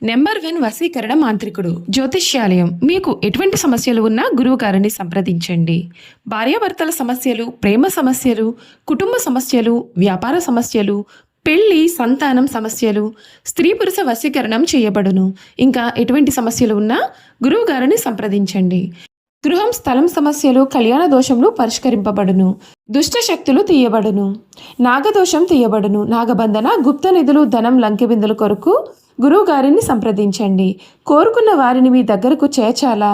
Number 1 వశీకరణ మాంత్రికుడు జ్యోతిష్యాలయం. మీకు ఎటువంటి సమస్యలు ఉన్నా గురువుగారిని సంప్రదించండి. భార్యాభర్తల సమస్యలు, ప్రేమ సమస్యలు, కుటుంబ సమస్యలు, వ్యాపార సమస్యలు, పెళ్లి, సంతానం సమస్యలు, స్త్రీ పురుష వశీకరణం చేయబడును. ఇంకా ఎటువంటి సమస్యలు ఉన్నా గురువుగారిని సంప్రదించండి. గృహం, స్థలం సమస్యలు, కళ్యాణ దోషములు పరిష్కరింపబడును. దుష్ట శక్తులు తీయబడును. నాగదోషం తీయబడును. నాగబంధన, గుప్త నిధులు, ధనం, లంకెబిందుల కొరకు గురువుగారిని సంప్రదించండి. కోరుకున్న వారిని మీ దగ్గరకు చేర్చాలా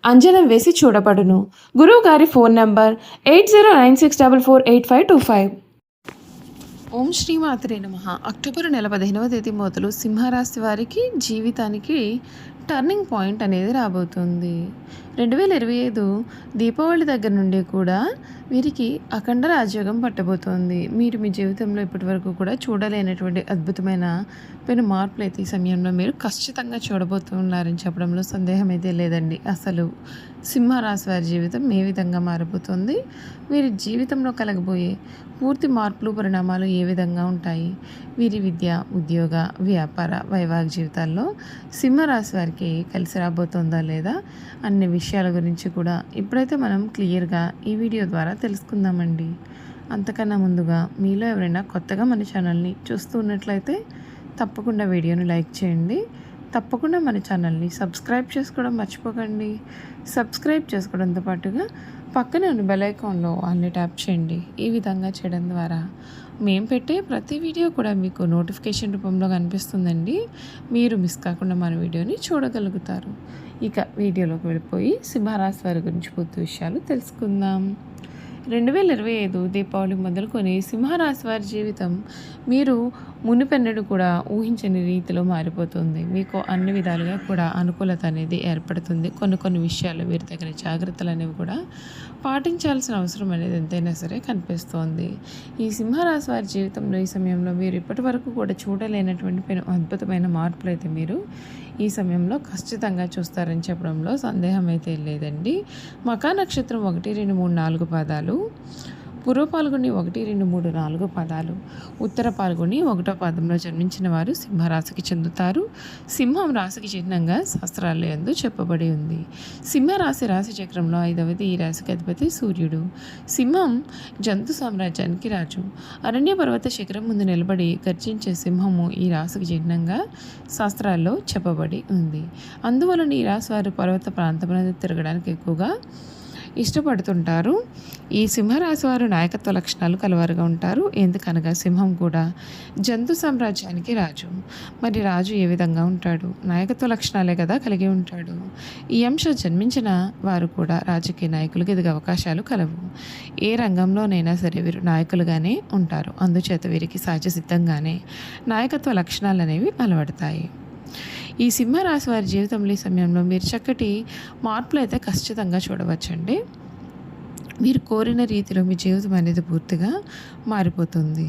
అంజనం వేసి చూడబడును. గురువుగారి ఫోన్ నంబర్ 8096448525. ఓం శ్రీమాత్రే నమః. అక్టోబర్ నెల 15వ తేదీ మొదలు సింహరాశి వారికి జీవితానికి టర్నింగ్ పాయింట్ అనేది రాబోతుంది. 2025 దీపావళి దగ్గర నుండి కూడా వీరికి అఖండ రాజయోగం పట్టబోతోంది. మీరు మీ జీవితంలో ఇప్పటి వరకు కూడా చూడలేనటువంటి అద్భుతమైన పెను మార్పులు అయితే ఈ సమయంలో మీరు ఖచ్చితంగా చూడబోతున్నారని చెప్పడంలో సందేహం అయితే లేదండి. అసలు సింహరాశి వారి జీవితం ఏ విధంగా మారబోతోంది, వీరి జీవితంలో కలగబోయే పూర్తి మార్పులు, పరిణామాలు ఏ విధంగా ఉంటాయి, వీరి విద్య, ఉద్యోగ, వ్యాపార, వైవాహిక జీవితాల్లో సింహరాశి వారికి కలిసి రాబోతుందా లేదా అన్ని విషయాల గురించి కూడా ఇప్పుడైతే మనం క్లియర్గా ఈ వీడియో ద్వారా తెలుసుకుందామండి. అంతకన్నా ముందుగా మీలో ఎవరైనా కొత్తగా మన ఛానల్ని చూస్తూ ఉన్నట్లయితే తప్పకుండా వీడియోని లైక్ చేయండి. తప్పకుండా మన ఛానల్ని సబ్స్క్రైబ్ చేసుకోవడం మర్చిపోకండి. సబ్స్క్రైబ్ చేసుకోవడంతో పాటుగా పక్కనే ఉన్న బెల్ ఐకాన్లో అన్ని ట్యాప్ చేయండి. ఈ విధంగా చేయడం ద్వారా మేము పెట్టే ప్రతి వీడియో కూడా మీకు నోటిఫికేషన్ రూపంలో కనిపిస్తుందండి. మీరు మిస్ కాకుండా మన వీడియోని చూడగలుగుతారు. ఇక వీడియోలోకి వెళ్ళిపోయి సింహరాశి వారి గురించి పూర్తి విషయాలు తెలుసుకుందాం. 2025 దీపావళి మొదలుకొని సింహరాశి వారి జీవితం మీరు మునిపెన్నడు కూడా ఊహించని రీతిలో మారిపోతుంది. మీకు అన్ని విధాలుగా కూడా అనుకూలత అనేది ఏర్పడుతుంది. కొన్ని విషయాలు వీరి దగ్గర జాగ్రత్తలు అనేవి కూడా పాటించాల్సిన అవసరం అనేది ఎంతైనా సరే కనిపిస్తోంది. ఈ సింహరాశి వారి జీవితంలో ఈ సమయంలో మీరు ఇప్పటి వరకు కూడా చూడలేనటువంటి అద్భుతమైన మార్పులు అయితే మీరు ఈ సమయంలో ఖచ్చితంగా చూస్తారని చెప్పడంలో సందేహం అయితే లేదండి. మకా నక్షత్రం 1, 2, 3, 4 పాదాలు, పూర్వ పాల్గొని 1, 2, 3, 4 పాదాలు, ఉత్తర పాల్గొని 1వ పాదంలో జన్మించిన వారు సింహరాశికి చెందుతారు. సింహం రాశికి చిహ్నంగా శాస్త్రాల్లో యందు చెప్పబడి ఉంది. సింహరాశి రాశి చక్రంలో 5వది. ఈ రాశికి అధిపతి సూర్యుడు. సింహం జంతు సామ్రాజ్యానికి రాజు. అరణ్య పర్వత శిఖరం ముందు నిలబడి గర్జించే సింహము ఈ రాశికి చిహ్నంగా శాస్త్రాల్లో చెప్పబడి ఉంది. అందువలన ఈ రాశి వారు పర్వత ప్రాంతమునందు తిరగడానికి ఎక్కువగా ఇష్టపడుతుంటారు. ఈ సింహరాశి వారు నాయకత్వ లక్షణాలు కలవారుగా ఉంటారు. ఎందుకనగా సింహం కూడా జంతు సామ్రాజ్యానికి రాజు. మరి రాజు ఏ విధంగా ఉంటాడు? నాయకత్వ లక్షణాలే కదా కలిగి ఉంటాడు. ఈ అంశం జన్మించిన వారు కూడా రాజకీయ నాయకులకు ఎదిగే అవకాశాలు కలవు. ఏ రంగంలోనైనా సరే వీరు నాయకులుగానే ఉంటారు. అందుచేత వీరికి సహజ సిద్ధంగానే నాయకత్వ లక్షణాలు అనేవి అలవడతాయి. ఈ సింహరాశి వారి జీవితంలో ఈ సమయంలో మీరు చక్కటి మార్పులు అయితే ఖచ్చితంగా చూడవచ్చండి. మీరు కోరిన రీతిలో మీ జీవితం అనేది పూర్తిగా మారిపోతుంది.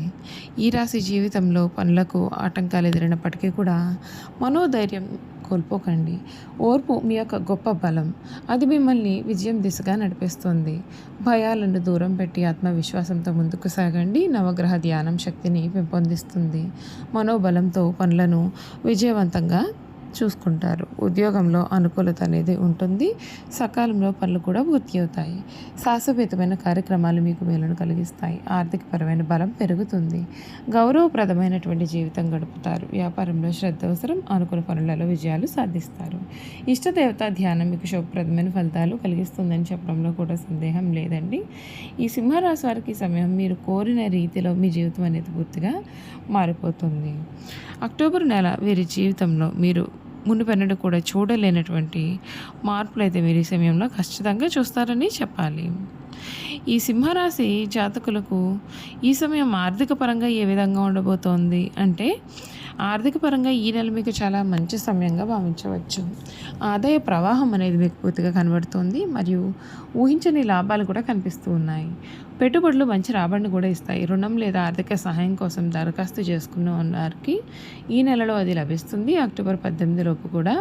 ఈ రాశి జీవితంలో పనులకు ఆటంకాలు ఎదురైనప్పటికీ కూడా మనోధైర్యం కోల్పోకండి. ఓర్పు మీ యొక్క గొప్ప బలం. అది మిమ్మల్ని విజయం దిశగా నడిపిస్తుంది. భయాలను దూరం పెట్టి ఆత్మవిశ్వాసంతో ముందుకు సాగండి. నవగ్రహ ధ్యానం శక్తిని పెంపొందిస్తుంది. మనోబలంతో పనులను విజయవంతంగా చూసుకుంటారు. ఉద్యోగంలో అనుకూలత అనేది ఉంటుంది. సకాలంలో పనులు కూడా పూర్తి అవుతాయి. సాహసోపేతమైన కార్యక్రమాలు మీకు మేలును కలిగిస్తాయి. ఆర్థికపరమైన బలం పెరుగుతుంది. గౌరవప్రదమైనటువంటి జీవితం గడుపుతారు. వ్యాపారంలో శ్రద్ధ అవసరం. అనుకున్న పనులలో విజయాలు సాధిస్తారు. ఇష్టదేవత ధ్యానం మీకు శుభప్రదమైన ఫలితాలు కలిగిస్తుందని చెప్పడంలో కూడా సందేహం లేదండి. ఈ సింహరాశి వారికి ఈ సమయం మీరు కోరిన రీతిలో మీ జీవితం అనేది పూర్తిగా మారిపోతుంది. అక్టోబర్ నెల వీరి జీవితంలో మీరు మునుపెన్నడూ కూడా చూడలేనటువంటి మార్పులు అయితే మీరు ఈ సమయంలో ఖచ్చితంగా చూస్తారని చెప్పాలి. ఈ సింహరాశి జాతకులకు ఈ సమయం ఆర్థిక పరంగా ఏ విధంగా ఉండబోతోంది అంటే, ఆర్థిక పరంగా ఈ నెల మీకు చాలా మంచి సమయంగా భావించవచ్చు. ఆదాయ ప్రవాహం అనేది మీకు పూర్తిగా కనబడుతుంది. మరియు ఊహించని లాభాలు కూడా కనిపిస్తూ ఉన్నాయి. పెట్టుబడులు మంచి రాబడిని కూడా ఇస్తాయి. రుణం లేదా ఆర్థిక సహాయం కోసం దరఖాస్తు చేసుకున్న వారికి ఈ నెలలో అది లభిస్తుంది. అక్టోబర్ 18 లోపు కూడా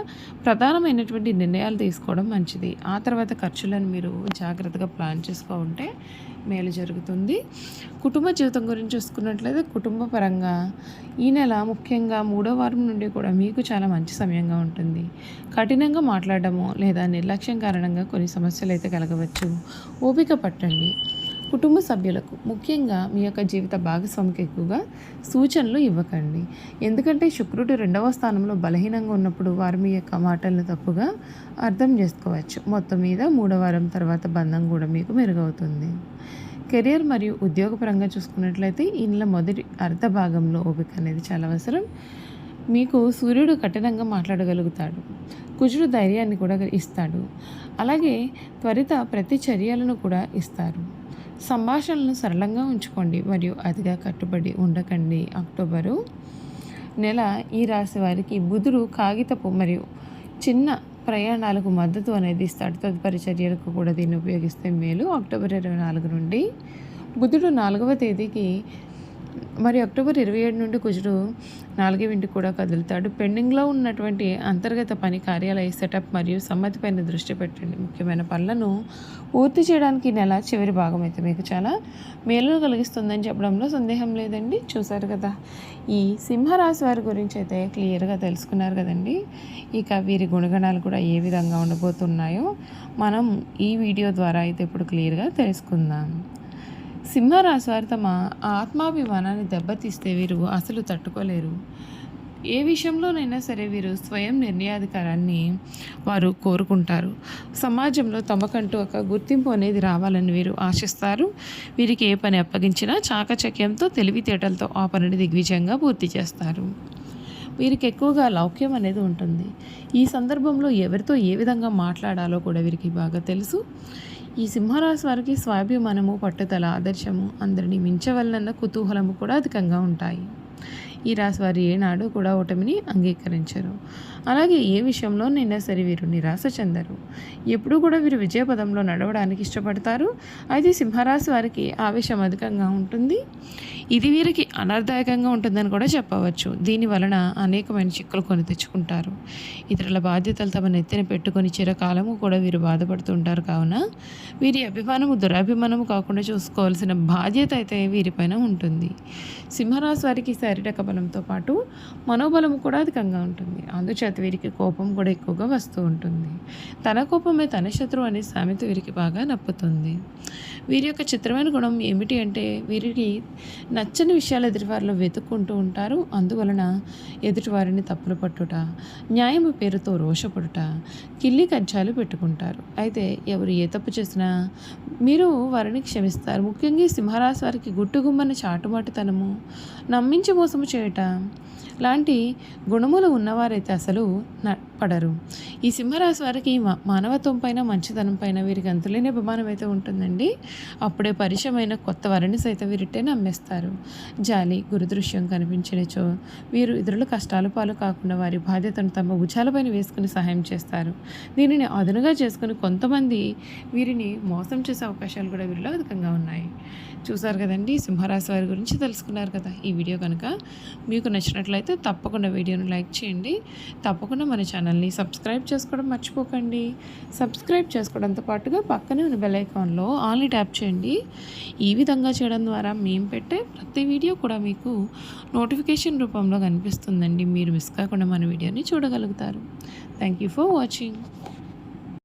ప్రధానమైనటువంటి నిర్ణయాలు తీసుకోవడం మంచిది. ఆ తర్వాత ఖర్చులను మీరు జాగ్రత్తగా ప్లాన్ చేసుకుంటే మేలు జరుగుతుంది. కుటుంబ జీవితం గురించి చూసుకున్నట్లయితే కుటుంబ పరంగా ఈ నెల ముఖ్యంగా 3వ వారం నుండి కూడా మీకు చాలా మంచి సమయంగా ఉంటుంది. కఠినంగా మాట్లాడడము లేదా నిర్లక్ష్యం కారణంగా కొన్ని సమస్యలు అయితే కలగవచ్చు. ఓపిక పట్టండి. కుటుంబ సభ్యులకు ముఖ్యంగా మీ యొక్క జీవిత భాగస్వామికి ఎక్కువగా సూచనలు ఇవ్వకండి. ఎందుకంటే శుక్రుడు 2వ స్థానంలో బలహీనంగా ఉన్నప్పుడు వారు మీ యొక్క మాటలను తప్పుగా అర్థం చేసుకోవచ్చు. మొత్తం మీద 3వ వారం తర్వాత బంధం కూడా మీకు మెరుగవుతుంది. కెరియర్ మరియు ఉద్యోగపరంగా చూసుకున్నట్లయితే ఈ నెల మొదటి అర్ధ భాగంలో ఓపిక అనేది చాలా అవసరం. మీకు సూర్యుడు కఠినంగా మాట్లాడగలుగుతాడు. కుజుడు ధైర్యాన్ని కూడా ఇస్తాడు. అలాగే త్వరిత ప్రతి చర్యలను కూడా ఇస్తారు. సంభాషణలను సరళంగా ఉంచుకోండి మరియు అతిగా కట్టుబడి ఉండకండి. అక్టోబరు నెల ఈ రాశి వారికి బుధుడు కాగితపు మరియు చిన్న ప్రయాణాలకు మద్దతు అనేది ఇస్తాడు. తదుపరి చర్యలకు కూడా దీన్ని ఉపయోగిస్తే మేలు. అక్టోబర్ 24 నుండి బుధుడు 4వ తేదీకి మరి అక్టోబర్ 27 నుండి కుజుడు 4వ ఇంటికి కూడా కదులుతాడు. పెండింగ్లో ఉన్నటువంటి అంతర్గత పని, కార్యాలయ సెటప్ మరియు సమ్మతిపైన దృష్టి పెట్టండి. ముఖ్యమైన పనులను పూర్తి చేయడానికి నెల చివరి భాగం అయితే మీకు చాలా మేలును కలిగిస్తుందని చెప్పడంలో సందేహం లేదండి. చూసారు కదా, ఈ సింహరాశి వారి గురించి అయితే క్లియర్గా తెలుసుకున్నారు కదండి. ఇక వీరి గుణగణాలు కూడా ఏ విధంగా ఉండబోతున్నాయో మనం ఈ వీడియో ద్వారా అయితే ఇప్పుడు క్లియర్గా తెలుసుకుందాం. సింహరాశి వారు తమ ఆత్మాభిమానాన్ని దెబ్బతీస్తే వీరు అసలు తట్టుకోలేరు. ఏ విషయంలోనైనా సరే వీరు స్వయం నిర్ణయాధికారాన్ని వారు కోరుకుంటారు. సమాజంలో తమకంటూ ఒక గుర్తింపు అనేది రావాలని వీరు ఆశిస్తారు. వీరికి ఏ పని అప్పగించినా చాకచక్యంతో, తెలివితేటలతో ఆ పనిని దిగ్విజయంగా పూర్తి చేస్తారు. వీరికి ఎక్కువగా లౌక్యం అనేది ఉంటుంది. ఈ సందర్భంలో ఎవరితో ఏ విధంగా మాట్లాడాలో కూడా వీరికి బాగా తెలుసు. ఈ సింహరాశి వారికి స్వాభిమానము, పట్టుదల, ఆదర్శము, అందరినీ మించవలనన్న కుతూహలము కూడా అధికంగా ఉంటాయి. ఈ రాశి వారు ఏనాడు కూడా ఓటమిని అంగీకరించరు. అలాగే ఏ విషయంలోనైనా సరే వీరు నిరాశ చెందరు. ఎప్పుడూ కూడా వీరు విజయపదంలో నడవడానికి ఇష్టపడతారు. అయితే సింహరాశి వారికి ఆవేశం అధికంగా ఉంటుంది. ఇది వీరికి అనర్థదాయకంగా ఉంటుందని కూడా చెప్పవచ్చు. దీని వలన అనేకమైన చిక్కులు కొని తెచ్చుకుంటారు. ఇతరుల బాధ్యతలు తమ నెత్తిన పెట్టుకొని చిరకాలము కూడా వీరు బాధపడుతుంటారు. కావున వీరి అభిమానము దురాభిమానము కాకుండా చూసుకోవాల్సిన బాధ్యత అయితే వీరిపైన ఉంటుంది. సింహరాశి వారికి శారీరక బలంతో పాటు మనోబలము కూడా అధికంగా ఉంటుంది. అందుచేత వీరికి కోపం కూడా ఎక్కువగా వస్తూ ఉంటుంది. తన కోపమే తన శత్రువు అనే సామెత వీరికి బాగా నప్పుతుంది. వీరి యొక్క చిత్రమైన గుణం ఏమిటి అంటే వీరికి నచ్చని విషయాలు ఎదుటివారిలో వెతుక్కుంటూ ఉంటారు. అందువలన ఎదుటివారిని తప్పులు పట్టుట, న్యాయము పేరుతో రోషపడుట, కిల్లి కజ్జాలు పెట్టుకుంటారు. అయితే ఎవరు ఏ తప్పు చేసినా మీరు వారిని క్షమిస్తారు. ముఖ్యంగా సింహరాశి వారికి గుట్టుగుమ్మని చాటుమాటుతనము, నమ్మించి మోసము చేయట లాంటి గుణములు ఉన్నవారైతే అసలు పడరు. ఈ సింహరాశి వారికి మానవత్వం పైన, మంచితనం పైన వీరికి అంతులేని అభిమానం అయితే ఉంటుందండి. అప్పుడే పరిచయమైన కొత్త వారిని సైతం వీరిట్టే నమ్మేస్తారు. జాలి, గురుదృశ్యం కనిపించినచో వీరు ఇతరుల కష్టాలు పాలు కాకుండా వారి బాధ్యతను తమ భుజాలపైన వేసుకుని సహాయం చేస్తారు. దీనిని అదునుగా చేసుకుని కొంతమంది వీరిని మోసం చేసే అవకాశాలు కూడా వీరిలో అధికంగా ఉన్నాయి. చూసారు కదండి, సింహరాశి వారి గురించి తెలుసుకున్నారు కదా. ఈ వీడియో కనుక మీకు నచ్చినట్లయితే తప్పకుండా వీడియోను లైక్ చేయండి. తప్పకుండా మన ఛానల్ని సబ్స్క్రైబ్ చేసుకోవడం మర్చిపోకండి. సబ్స్క్రైబ్ చేసుకోవడంతో పాటుగా పక్కనే ఉన్న బెల్ ఐకాన్లో ఆల్ని ట్యాప్ చేయండి. ఈ విధంగా చేయడం ద్వారా మేము పెట్టే ప్రతి వీడియో కూడా మీకు నోటిఫికేషన్ రూపంలో కనిపిస్తుందండి. మీరు మిస్ కాకుండా మన వీడియోని చూడగలుగుతారు. Thank you for watching.